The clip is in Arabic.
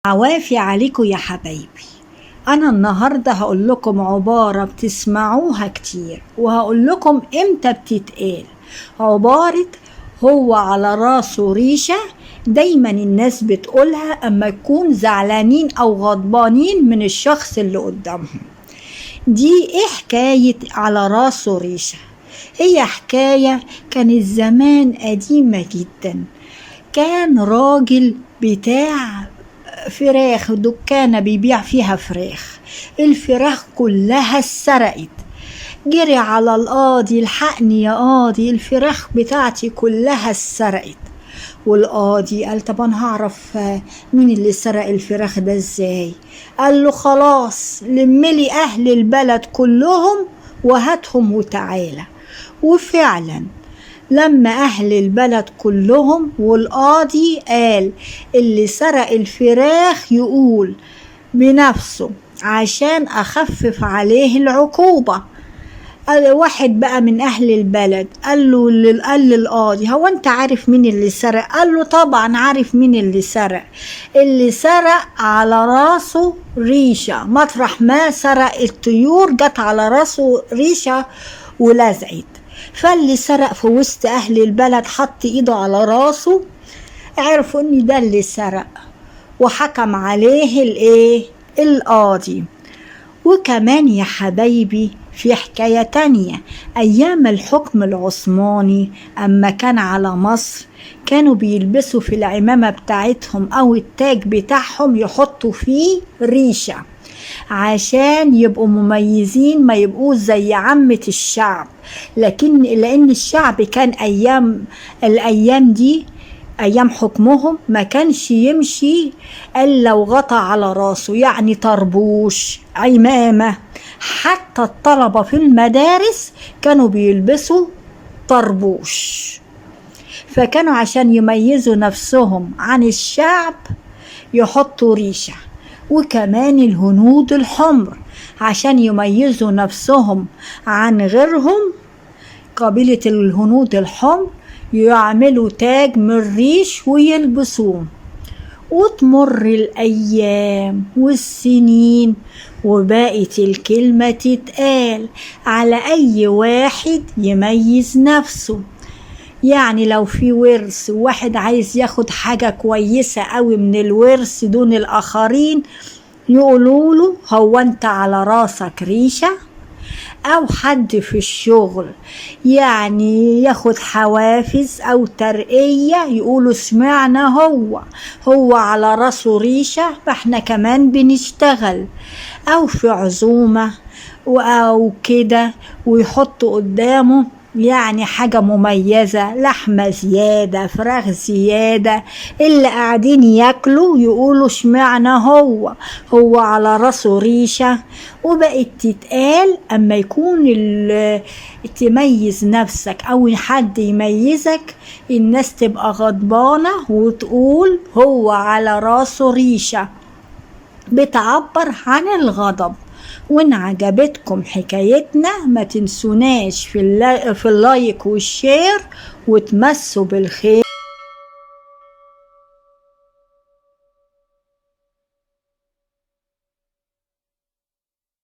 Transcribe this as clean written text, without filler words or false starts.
عوافي عليكم يا حبايبي. أنا النهاردة هقول لكم عبارة بتسمعوها كتير وهقول لكم إمتى بتتقال. عبارة هو على راسه ريشة. دايما الناس بتقولها أما يكون زعلانين أو غضبانين من الشخص اللي قدامهم. دي إيه حكاية على راسه ريشة؟ هي حكاية كانت زمان قديمة جدا. كان راجل بتاع فراخ، دكانة بيبيع فيها فراخ. الفراخ كلها اتسرقت. جري على القاضي، الحقني يا قاضي الفراخ بتاعتي كلها اتسرقت. والقاضي قال طب انا هعرف مين اللي سرق الفراخ ده ازاي؟ قال له خلاص لملي اهل البلد كلهم وهاتهم وتعالى. وفعلا لما أهل البلد كلهم، والقاضي قال اللي سرق الفراخ يقول بنفسه عشان أخفف عليه العقوبة. قال واحد بقى من أهل البلد قال للقاضي هو أنت عارف مين اللي سرق؟ قال له طبعا عارف مين اللي سرق. اللي سرق على راسه ريشة، مطرح ما سرق الطيور جت على راسه ريشة ولزقت. فاللي سرق في وسط أهل البلد حط إيده على راسه، عرفوا إن ده اللي سرق وحكم عليه القاضي. وكمان يا حبايبي في حكاية تانية، أيام الحكم العثماني أما كان على مصر كانوا بيلبسوا في العمامة بتاعتهم أو التاج بتاعهم يحطوا فيه ريشة عشان يبقوا مميزين، ما يبقوش زي عامة الشعب. لأن الشعب كان الأيام دي أيام حكمهم ما كانش يمشي إلا وغطى على راسه، يعني طربوش عمامة. حتى الطلبة في المدارس كانوا بيلبسوا طربوش. فكانوا عشان يميزوا نفسهم عن الشعب يحطوا ريشة. وكمان الهنود الحمر عشان يميزوا نفسهم عن غيرهم، قبيلة الهنود الحمر يعملوا تاج من ريش ويلبسوه. وتمر الأيام والسنين وبقت الكلمة تتقال على أي واحد يميز نفسه. يعني لو في ورث واحد عايز ياخد حاجة كويسة قوي من الورث دون الآخرين يقولوا له هو أنت على راسك ريشة. أو حد في الشغل يعني ياخد حوافز أو ترقية يقولوا سمعنا هو على راسه ريشة فاحنا كمان بنشتغل. أو في عزومة أو كده ويحطوا قدامه يعني حاجة مميزة، لحمة زيادة، فراخ زيادة، اللي قاعدين ياكلوا يقولوا شمعنا هو على راسه ريشة. وبقت تتقال اما يكون تميز نفسك او حد يميزك الناس تبقى غضبانة وتقول هو على راسه ريشة، بتعبر عن الغضب. وإن عجبتكم حكايتنا ما تنسوناش في اللايك والشير وتمسوا بالخير.